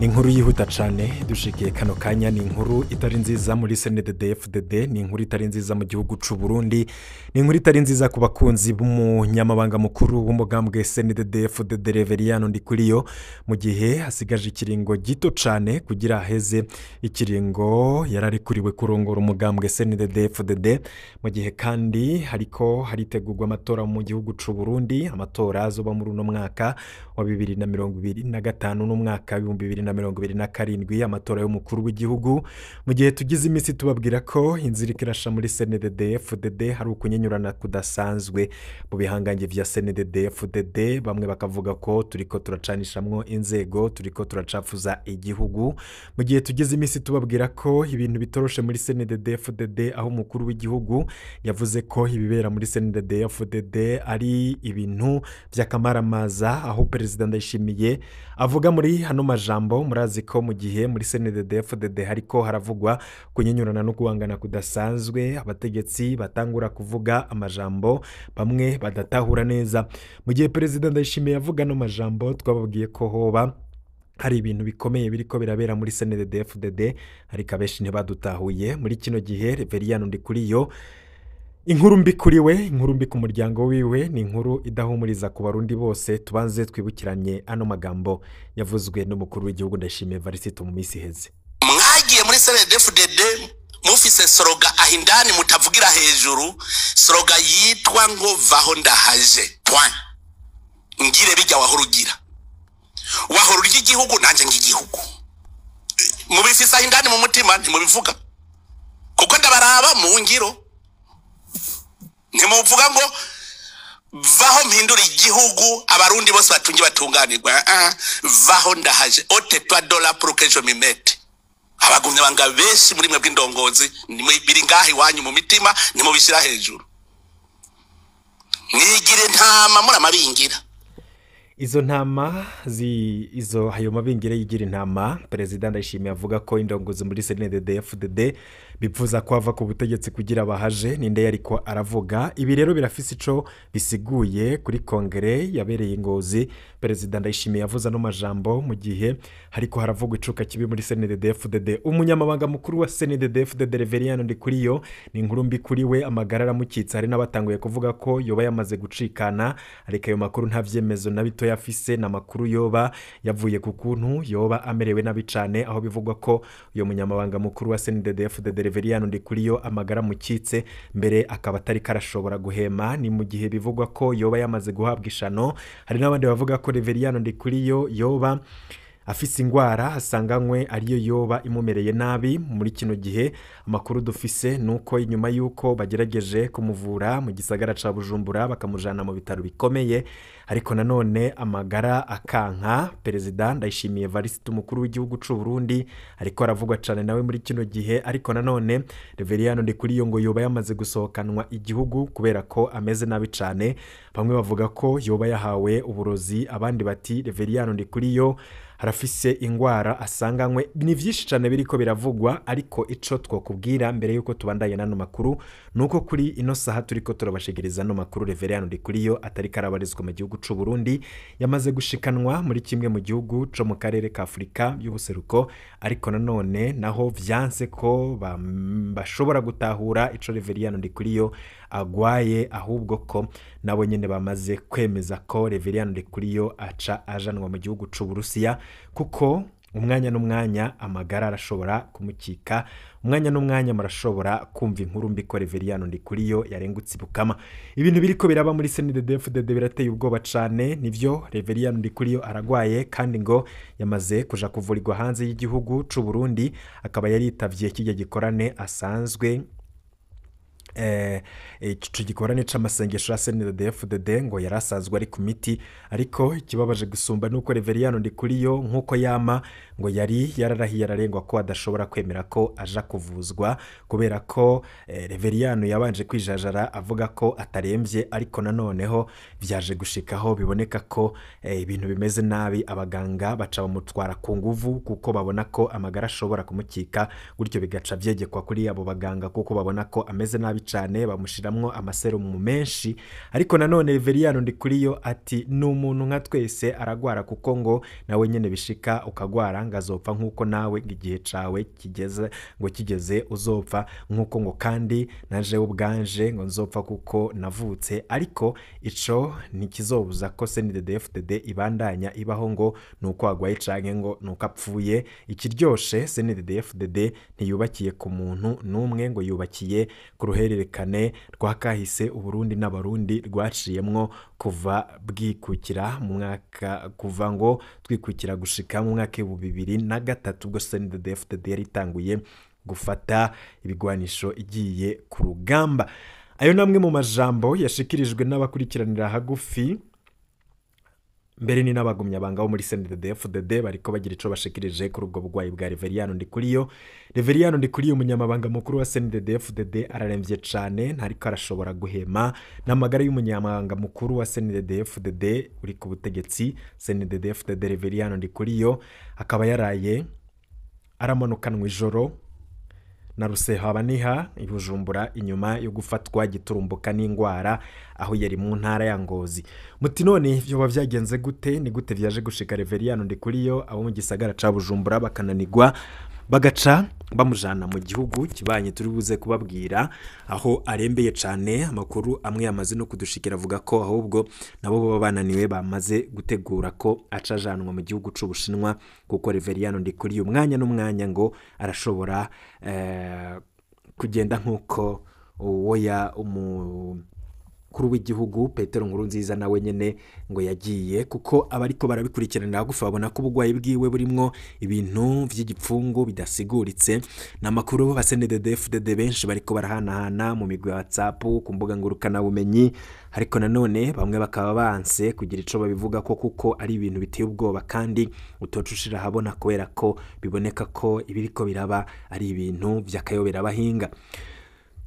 Ni inkuru yihuta cyane dushikiye kano kanya. Ni inkuru itari nziza muri CNDD-FDD, ni inkuru itari nziza mu gihugu cy'u Burundi, ni inkuru itari nziza ku bakunzi b'umunyamabanga mukuru w'umugambwe CNDD-FDD Reveriyano Ndikuriyo, mu gihe hasigaje ikiringo gito cyane kugira heze ikiringo yararikuriwe kurongora umugambwe CNDD-FDD, mu gihe kandi hariko haritegurwa amatora mu gihugu cy'u Burundi, amatora azoba muri uno mwaka wa 2025 n'umwaka wa 2027, amatora y'umukuru w'igihugu. Mu gihe tugize imisi tubabwira ko inzira ikirasha muri CNDD-FDD hari ukunyenyurana kudasanzwe mu bihangange vya CNDD-FDD, bamwe bakavuga ko turiko turacanishamwo inzego, turiko turacafuza igihugu. Mu gihe tugize imisi tubabwira ko ibintu bitoroshe muri CNDD-FDD, aho umukuru w'igihugu yavuze ko ibibera muri CNDD-FDD ari ibintu vy'akamaramaza, aho Perezida Ndayishimiye avuga muri hano majambo. Murazi ko mu gihe muri CNDD-FDD hariko haravugwa kunyenyurana no guhangana kudasanzwe, abategetsi batangura kuvuga amajambo bamwe badatahura neza. Mu gihe Perezida Ndayishimiye yavuga no majambo, twababwiye ko hoba hari ibintu bikomeye biriko birabera muri CNDD-FDD, ariko abenshi ntibadutahuye. Muri kino gihe Reveriyano Ndikuriyo, inkuru mbi kuri we, inkuru mbi ku muryango wiwe, ni inkuru idahumuriza ku barundi bose. Tubanze twibukiranye ano magambo yavuzwe n'umukuru w'igihugu Ndayishimiye Varisito mu misi heze. Mwagiye muri CNDD-FDD mufise soroga ahindani mutavugira hejuru, soroga yitwa ngo vaho ndahaje point. Ngire bijya wahurugira wahururira igihugu nanje ng'igihugu, mubifise ahindani mu mutima ntimubivuga kuko ndabaraba mu ngiro, ntimuvuga ngo vaho mpindura igihugu abarundi bose batungi batunganirwa. Vaho ndahaje ote twa dola pour que je me mette. Abagumye banga benshi muri mwe bw'indongozi biri ngahi wanyu mu mitima, nimubishira hejuru, mwigire ntama muri amabingira. Izo ntama hayo mabingire yigira intama. Perezida Ndayishimiye avuga ko indongozi muri CNDD-FDD bipfuza kwava ku butegetsi kugira bahaje, ninde yariko aravuga ibi. Rero birafise ico bisiguye kuri kongere yabereye Ngozi. Perezida Ndayishimiye yavuza no majambo mu gihe hariko haravugwa icuka kibi muri CNDD-FDD. Umunyamabanga mukuru wa CNDD-FDD Reveriyano Ndikuriyo, ni inkuru mbi kuri we, amagara aramukitse. Hari n'abatanguye kuvuga ko yoba yamaze gucikana, ariko ayo makuru nta vyemezo na bito yafise. Na makuru yoba yavuye ku kuntu yoba amerewe nabi cane, aho bivugwa ko uyo munyamabanga mukuru wa CNDD-FDD Reveriyano Ndikuriyo amagara mukitse, mbere akaba atari karashobora guhema. Ni mu gihe bivugwa ko yoba yamaze guhabwa ishano. Hari n'abandi bavuga ko Reveriyano Ndikuriyo yoba afise ingwara asanganywe ariyo yoba imumereye nabi muri kino gihe. Amakuru dufise nuko inyuma yuko bagerageje kumuvura mu gisagara ca Bujumbura bakamujana mu bitaro bikomeye, ariko nanone amagara akanka. Perezida Ndayishimiye Varisito umukuru w'igihugu cy'u Burundi ariko aravugwa cane nawe muri kino gihe, ariko nanone Reveriyano Ndikuriyo ngo yoba yamaze gusohokanwa igihugu kubera ko ameze nabi cane. Bamwe bavuga ko yoba yahawe uburozi, abandi bati Reveriyano Ndikuriyo harafise ingwara asanganywe. Ni vyinshi cane biriko biravugwa, ariko ico twokubwira mbere yuko tubandanye nano makuru nuko kuri ino saha turiko turabashigiriza no makuru Reveriyano Ndikuriyo atari karabarizwa mu gihugu cy'u Burundi, yamaze gushikanwa muri kimwe mu gihugu co mu karere ka Afrika y'ubuseruko, ariko nanone naho vyanse ko bashobora gutahura ico Reveriyano Ndikuriyo agwaye, ahubwo ko nabo nyene bamaze kwemeza ko Reveriyano Ndikuriyo aca ajanwa mu gihugu cy'u Burusiya, kuko umwanya n'umwanya amagara arashobora kumukika, umwanya n'umwanya marashobora kumva inkuru mbi ko Reveriyano Ndikuriyo yarengutse ibukama. Ibintu biriko biraba muri CNDD-FDD birateye ubwoba cane. Nivyo Reveriyano Ndikuriyo aragwaye, kandi ngo yamaze kuja kuvurirwa hanze y'igihugu cy'u Burundi, akaba yaritavye kijya gikorane asanzwe ico gikorane c'amasengesho ya CNDD-FDD, ngo yarasanzwe ari ku miti. Ariko ikibabaje gusumba nuko Reveriyano Ndikuriyo nkuko yama ngo yari yararahiye ararengwa ko adashobora kwemera ko aja kuvuzwa, kubera ko Reveriyano yabanje kwijajara avuga ko ataremvye, ariko nanoneho vyaje gushikaho biboneka ko ibintu bimeze nabi. Abaganga baca bamutwara ku nguvu kuko babona ko amagara ashobora kumukika, gutyo bigaca vyegekwa kuri abo baganga kuko babona ko ameze nabi nabi cyane bamushiramwo amaserumu menshi ariko nanone Reveriyano Ndikuriyo ati ni umuntu nka twese aragwara kuko ngo nawe nyene bishika ukagwara ngazopfa nkuko nawe igihe cawe kigeze uzopfa nkuko ngo kandi naje ubwanje ngo nzopfa kuko navutse ariko ico ntikizobuza ko CNDD-FDD ibandanya ibaho ngo nuko agwaye canke ngo nuko apfuye. Ikiryoshe CNDD-FDD ntiyubakiye ku muntu numwe ngo yubakiye ku ruhererekane rwakahise Uburundi n'abarundi rwaciyemwo kuva bwikukira mu mwaka kuva ngo twikukira gushika mu mwaka wa 2003 ubwo CNDD-FDD yari itanguye gufata ibigwanisho igiye ku rugamba. Ayo namwe mu majambo yashikirijwe n'abakurikiranira hagufi mbere ni n'abagumyabanga bo muri CNDD-FDD bariko bagira ico bashikirije kuri ubwo bugwayi bwa Reveriyano Ndikuriyo. Reveriyano Ndikuriyo umunyamabanga mukuru wa CNDD-FDD araremvye cane ntariko arashobora guhema n'amagara y'umunyamabanga mukuru wa CNDD-FDD uri ku butegetsi CNDD-FDD Reveriyano Ndikuriyo akaba yaraye aramanukanwa ijoro na Rusehaba-niha i Bujumbura inyuma yo gufatwa giturumbuka n'ingwara aho yari mu ntara ya Ngozi. Muti none ivyo bavyagenze gute ni gute vyaje gushika Reveriyano Ndikuriyo abo mu gisagara ca Bujumbura bakananirwa bagaca bamujana mu gihugu kibanye turi buze kubabwira aho arembeye cane. Amakuru amwe yamaze no kudushikira avuga ko ahubwo nabo baba bananiwe bamaze gutegura ko acajanwa mu gihugu c'Ubushinwa kuko Reveriyano Ndikuriyo umwanya n'umwanya ngo arashobora kugenda nkuko woya kuri w'igihugu Petero Nkurunziza nawe nyene ngo yagiye kuko abariko barabikurikiranira gufa babona ko ubugwayi bwiwe burimwo ibintu vy'igipfungu bidasiguritse. Namakuru ba CNDD-FDD benshi bariko barahanahana mu migwi ya WhatsApp ku mbuga ngurukana bumenyi ariko nanone bamwe bakaba banse kugira ico babivuga ko kuko ari ibintu biteye ubwoba kandi utocushira habona kubera ko biboneka ko ibiriko biraba ari ibintu vy'akayobera bahinga.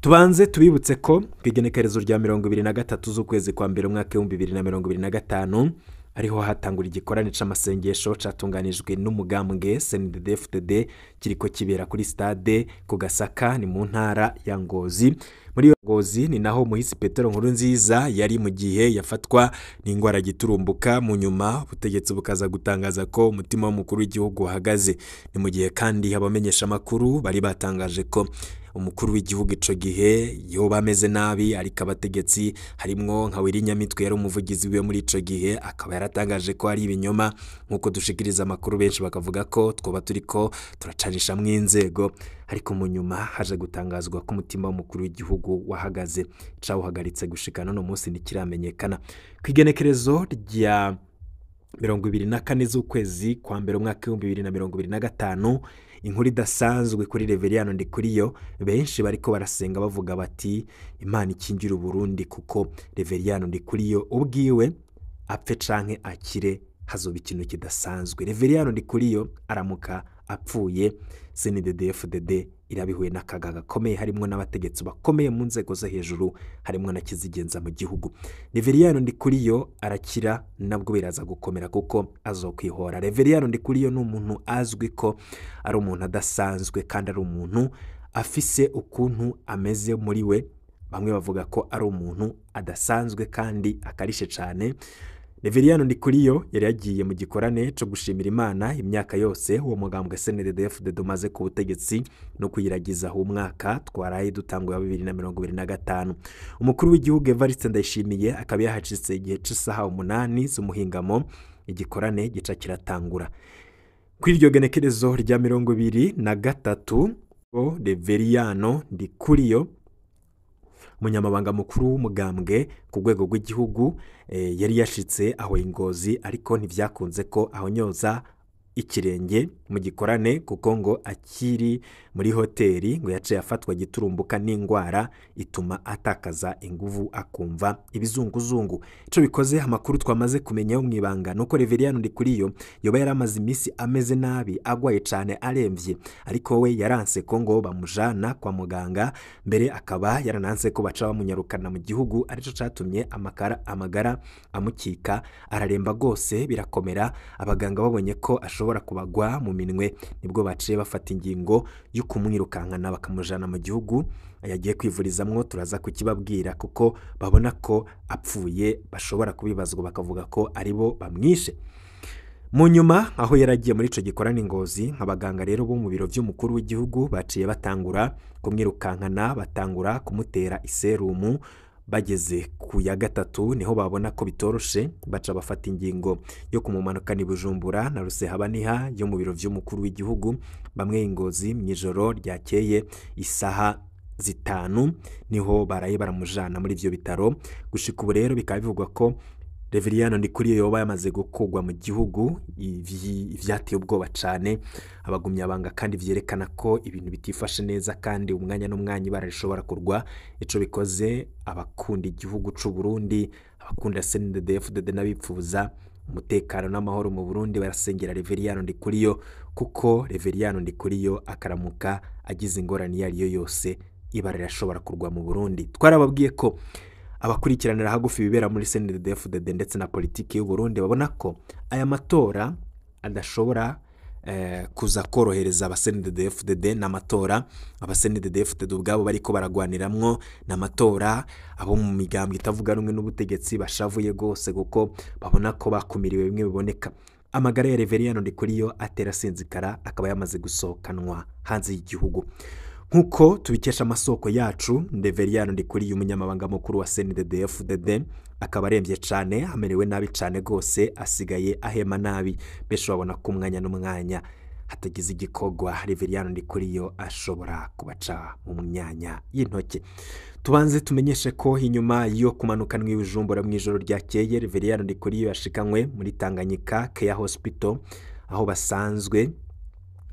Tubanze tubibutse ko kwigenekerezo rya 23 z'ukwezi kwa mbere umwaka wa 2025 ariho hatangura igikorane c'amasengesho catunganijwe n'umugambwe CNDD-FDD kiriko kibera kuri stade ku Gasaka ni mu ntara ya Ngozi. Muri Ngozi ni naho muhisi Petero Nkurunziza yari mu gihe yafatwa n'ingwara giturumbuka mu nyuma ubutegetsi bukaza gutangaza ko umutima w'umukuru w'igihugu uhagaze. Ni mu gihe kandi abamenyesha makuru bari batangaje ko umukuru w'igihugu ico gihe yoba ameze nabi ariko abategetsi harimwo nka Wirinyamitwe yari umuvugizi we muri ico gihe akaba yaratangaje ko ari ibinyoma nkuko dushikiriza amakuru benshi bakavuga ko twoba turiko turacanisha mw'inzego ariko mu nyuma haje gutangazwa ko umutima w'umukuru w'igihugu wahagaze cawuhagaritse gushika none munsi ntikiramenyekana. Kwigenekerezo rya 24 z'ukwezi kwa mbere umwaka wa 2025 inkuru idasanzwe kuri Reveriyano Ndikuriyo benshi bariko barasenga bavuga bati Imana ikingira Uburundi kuko Reveriyano Ndikuriyo ubwiwe apfe canke akire hazoba ikintu kidasanzwe. Reveriyano Ndikuriyo aramuka apfuye CNDD-FDD irabihuye n'akaga gakomeye harimwo n'abategetsi bakomeye mu nzego zo hejuru harimwo na kizigenza mu gihugu. Reveriyano Ndikuriyo arakira nabwo biraza gukomera kuko azokwihora. Reveriyano Ndikuriyo n'umuntu azwi ko ari umuntu adasanzwe kandi ari umuntu afise ukuntu ameze muri we. Bamwe bavuga ko ari umuntu adasanzwe kandi akarishe cane. Reveriyano Ndikuriyo yari yagiye mu gikorane cyo gushimira Imana imyaka yose uwo mugambwe CNDD-FDD umaze ku butegetsi no kuyiragiza umwaka twaraye dutanguye 2025. Umukuru w'igihugu Evariste Ndayishimiye akaba yahacitse igihe c'isaha 8 z'umuhingamo igikorane gica kiratangura. Kuri iryo genekerezo rya 23 Reveriyano Ndikuriyo umunyamabanga mukuru w'umugambwe ku rwego rw'igihugu yari yashitse aho Ingozi ariko ntivyakunze ko ahonyoza ikirenge mu gikorane kuko ngo akiri muri hoteli ngo yace yafatwa giturumbuka n'ingwara ituma atakaza inguvu akumva ibizunguzungu. Ico bikoze amakuru twamaze kumenya mu ibanga nuko Reveriyano Ndikuriyo yoba yaramaze imisi ameze nabi agwaye cane aremvye ariko we yaranse ko ngo bamujana kwa muganga mbere akaba yarananse ko baca bamunyarukana mu gihugu arico catumye amagara amukika araremba gose birakomera. Abaganga babonye ko ashobora kubagwa mu minwe nibwo baciye bafata ingingo yo kumwirukankana bakamujana mu gihugu yagiye kwivurizamwo. Turaza kukibabwira kuko babona ko apfuye bashobora kubibazwa bakavuga ko aribo bamwishe. Mu nyuma aho yaragiye muri ico gikorana Ngozi, abaganga rero bo mu biro vy'umukuru w'igihugu baciye batangura kumwirukankana, batangura kumutera iserumu. Bageze ku ya gatatu niho babona ko bitoroshe, baca bafata ingingo yo kumumanukana i Bujumbura na Rusehabaniha yo mu biro vy'umukuru w'igihugu. Bamwe Ngozi mw'ijoro ryakeye isaha 5 niho baraye baramujana muri ivyo bitaro. Gushika ubu rero bikaba bivugwa ko Reveriyano Ndikuriyo yoba yamaze gukugwa mu gihugu. Ivyateye ubwoba cane abagumya banga, kandi vyerekana ko ibintu bitifashe neza, kandi umwanya n'umwanya barashobora kurwa. Ico bikoze abakunda igihugu c'u Burundi, abakunda CNDD-FDD n'abipfuza umutekano n'amahoro mu Burundi barasengera Reveriyano Ndikuriyo, kuko Reveriyano Ndikuriyo akaramuka agize ingorane iyo ariyo yose ibara rirashobora kurwa mu Burundi. Twarababwiye ko abakurikiranira hagufi bibera muri CNDD-FDD ndetse na politiki y'u Burundi babona ko aya matora adashobora kuza korohereza aba CNDD-FDD n'amatora aba CNDD-FDD ubwabo bariko baragwaniramwo n'amatora. Abo mu migambwe itavuga rumwe n'ubutegetsi bashavuye gose kuko babona ko bakumiriwe bimwe biboneka. Amagara ya Reveriyano Ndikuriyo atera sinzikara, akaba yamaze gusohokanwa hanze y'igihugu. Nkuko tubikesha amasoko yacu, Reveriyano Ndikuriyo umunyamabanga mukuru wa CNDD-FDD akaba aremvye cane, amerewe nabi cane gose, asigaye ahema nabi. Besho babona ko umwanya n'umwanya hatagize igikogwa Reveriyano Ndikuriyo ashobora kubaca mu myanya y'intoke. Tubanze tumenyeshe ko inyuma yo kumanukanwa i Bujumbura mw'ijoro ryakeye, Reveriyano Ndikuriyo yashikanywe muri Tanganyika Care Hospital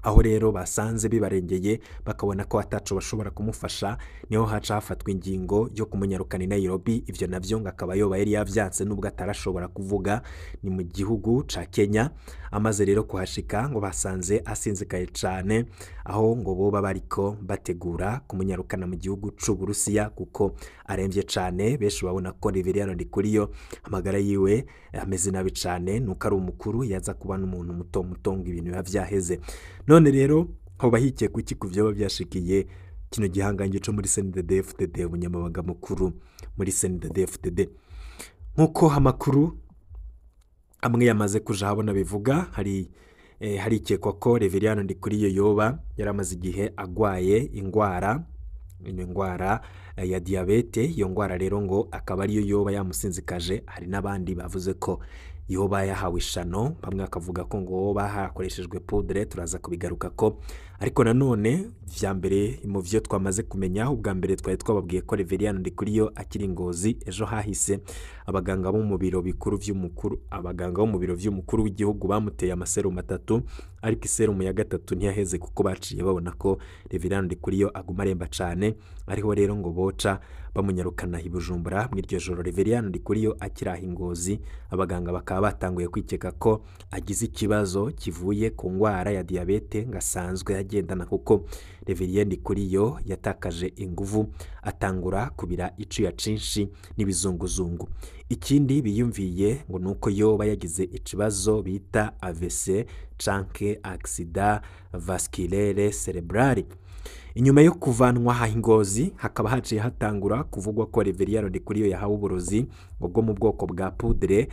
aho rero basanze bibarengeye bakabona ko ataco bashobora kumufasha. Niho haca hafatwa ingingo yo kumunyarukana i Nairobi. Ivyo navyo ngakaba yoba yari yavyanse nubwo atarashobora kuvuga. Ni mu gihugu ca Kenya. Amaze rero kuhashika ngo basanze asinzikaye cane, aho ngo boba bariko bategura kumunyarukana mu gihugu c'u Burusiya kuko aremvye cane. Benshi babona ko Reveriyano Ndikuriyo amagara yiwe ameze nabi cane, nuko ari umukuru yaza kuba n'umuntu muto ngo ibintu biba vyaheze. None rero hoba hikiye kuki kuvyoba byashikiye kino gihangange cyo muri CNDD-FDD, umunyamabanga mukuru muri CNDD-FDD. Nkuko amakuru amwe yamaze kuja habona bivuga, hari ikekwa ko Reveriyano Ndikuriyo yoba yaramaze igihe agwaye ingwara ya diabete. Iyo ngwara rero ngo akaba ariyo yoba yamusinzikaje. Hari n'abandi bavuze ko yoba yahawe ishano, bamwe bakavuga ko ngo bahakoreshejwe poudre. Turaza kubigaruka ko, ariko nanone vya mbere mu vyo twamaze kumenya, ubwa mbere twari twababwiye ko Reveriyano Ndikuriyo akiri Ngozi. Ejo hahise abaganga bo mu biro vy'umukuru w'igihugu bamuteye amaserumu 3, ariko iserumu ya gatatu ntiyaheze kuko baciye babona ko Reveriyano Ndikuriyo aguma aremba cane. Ariho rero ngo boca bamunyarukana i Bujumbura mw'iryo joro Reveriyano Ndikuriyo akiraha Ngozi. Abaganga bakaba batanguye kwikeka ko agize ikibazo kivuye ku ngwara ya diabete ngasanzwe agendana, kuko Reveriyano Ndikuriyo yatakaje inguvu, atangura kubira icuya cinshi n'ibizunguzungu. Ikindi biyumviye ngo nuko yoba yagize ikibazo bita AVC canke accident vasculaire cerebral. Inyuma yo kuvanwa Ngozi hakaba haciye hatangura kuvugwa ko Reveriyano Ndikuriyo yahawe uburozi bwo mu bwoko bwa poudre.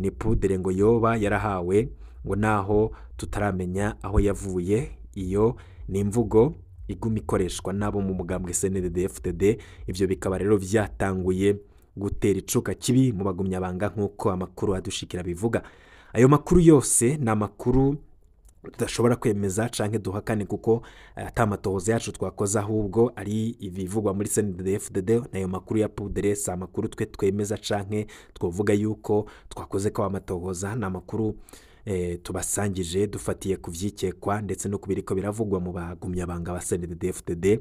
Ni poudre ngo yoba yarahawe, ngo naho tutaramenya aho yavuye. Iyo ni imvugo iguma ikoreshwa nabo mu mugambwe CNDD-FDD. Ivyo bikaba rero vyatanguye gutera icuka kibi mu bagumya banga, nkuko amakuru adushikira bivuga. Ayo makuru yose na makuru tudashobora kwemeza canke duhakane, kuko atamatohoza yacu twakoze, ahubwo ari ibivugwa muri CNDD-FDD. Nayo makuru ya poudre sa makuru twe twemeza canke twovuga yuko twakoze ko amatohoza. Na makuru tubasangije dufatiye kuvyikekwa ndetse no kubiriko biravugwa mu bagumya banga ba CNDD-FDD.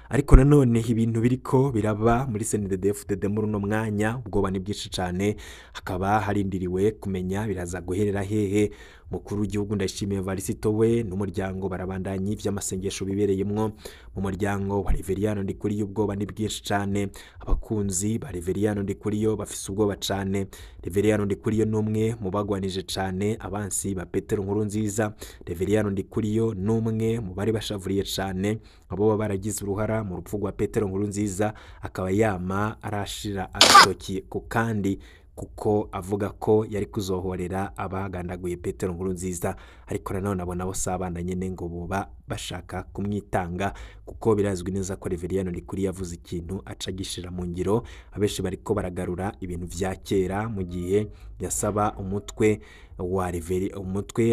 Ariko nanone ibintu biriko biraba muri CNDD-FDD muri no mwanya ubwoba ni bwinshi cane, hakaba harindiriwe kumenya biraza guherera hehe. mukuru w'igihugu Ndayishimiye Varisito we n'umuryango barabandanye ivy'amasengesho bibereyemwo mu muryango wa Reveriyano Ndikuriyo. Ubwoba ni bwinshi cane, abakunzi ba Reveriyano Ndikuriyo bafise ubwoba cane. Reveriyano Ndikuriyo numwe mu bagwanije cane abansi ba Petero Nkurunziza. Reveriyano Ndikuriyo numwe mu bari bashavuriye cane abo baragize uruhara mu rupfu rwa Petero Nkurunziza, akaba yama arashira agatoki ku kandi kuko avuga ko yari kuzohorera abagandaguye Petero Nkurunziza, ariko nanone abo nabo sabana nyene ngo boba bashaka kumwitanga, kuko birazwi neza ko Reveriyano Ndikuriyo yavuze ikintu aca gishira mu ngiro. Abeshi bariko baragarura ibintu vya kera mu gihe yasaba umutwe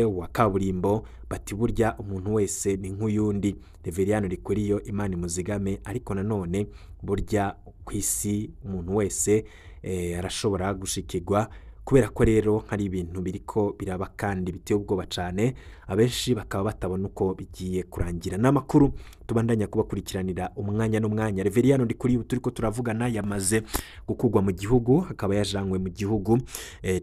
wa kaburimbo, bati burya umuntu wese ni nk'uyundi. Reveriyano Ndikuriyo Imana imuzigame, ariko nanone burya kwisi umuntu wese arashobora gushikirwa, kubera ko rero hari ibintu biriko biraba kandi biteye ubwoba cane, abenshi bakaba batabona uko bigiye kurangira. N'amakuru tubandanya kubakurikiranira umwanya n'umwanya. Reveriyano Ndikuriyo turiko turavugana yamaze gukugwa mu gihugu, akaba yajanywe mu gihugu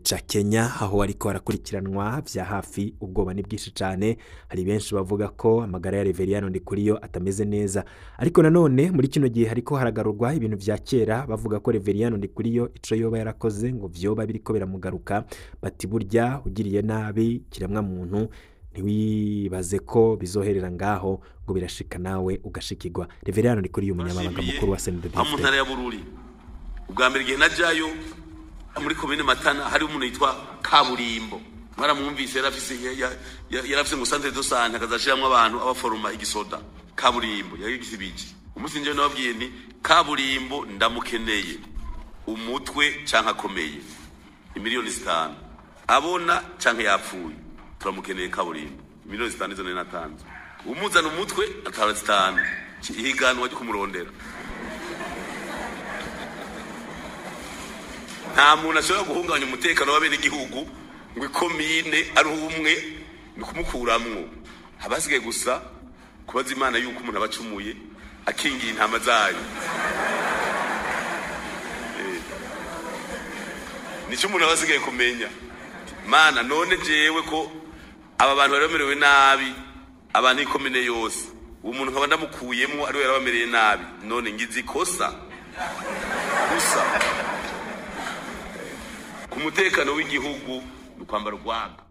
ca Kenya, aho ariko arakurikiranwa vya hafi. Ubwoba ni bwinshi cane, hari benshi bavuga ko amagara ya Reveriyano Ndikuriyo atameze neza, ariko nanone muri kino gihe hariko haragarurwa ibintu vya kera, bavuga ko Reveriyano Ndikuriyo ico yoba yarakoze ngo vyoba biriko biramugaruka. Bati burya ugiriye nabi kiremwa muntu ntiwibaze ko bizoherera ngaho ngo birashika nawe ugashikirwa. Reveriyano Ndikuriyo umunyamabanga mukuru wa SNDD mu ntara ya Bururi. Ubwa mbere igihe najayo muri komine Matana hari umuntu yitwa Kaburimbo, mwaramwumvise yarafise ngo centre de santé akazashiramwe abantu abaforoma igisoda. Kaburimbo yagigisibije umunsi nje nababwiye nti Kaburimbo ndamukeneye umutwe canka akomeye imiliyoni 5 abona canke yapfuye, turamukeneye Kaburimbo miliyoni 5 zone natanze. Umuzana umutwe atara 5 ihiganwa ryo kumurondera. Nta muntu ashobora guhungabanya umutekano w'abene igihugu ngo ikomine ari umwe nikumukuramwo. Abasigaye gusa kubaza Imana yuko umuntu abacumuye akingiye intama zayo. Nico umuntu abasigaye kumenya. Mana none jewe ko aba bantu baramerewe nabi, abantu ikomine yose umuntu nkaba ndamukuyemwo ari we yarabamereye nabi, none ngize ikosa gusa ku mutekano w'igihugu n'ukwambara urwaga.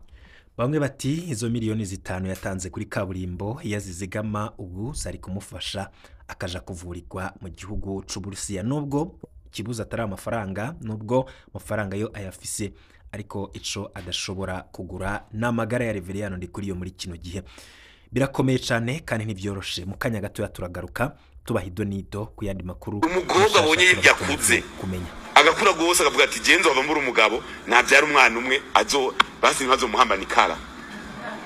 Bamwe bati izo miliyoni 5 yatanze kuri Kaburimbo yazizigama ubu zari kumufasha akaja kuvurirwa mu gihugu c'Uburusiya, nubwo kibuza atari amafaranga, nubwo amafaranga yo ayafise, ariko ico adashobora kugura n'amagara ya Reveriyano Ndikuriyo muri kino gihe. Birakomeye cyane kandi ntibyoroshe. Mu kanya gato turagaruka tubahido nido ku yandi makuru. Umugabo abonye yakuze kumenya agakura gose akavuga ati genzo abambura umugabo nabyara umwana umwe azo basi nkazo muhambanikara,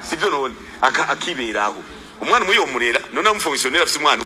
sivyo none akiberaho umwana umwe yomurera none amufonctionnaire afite umwana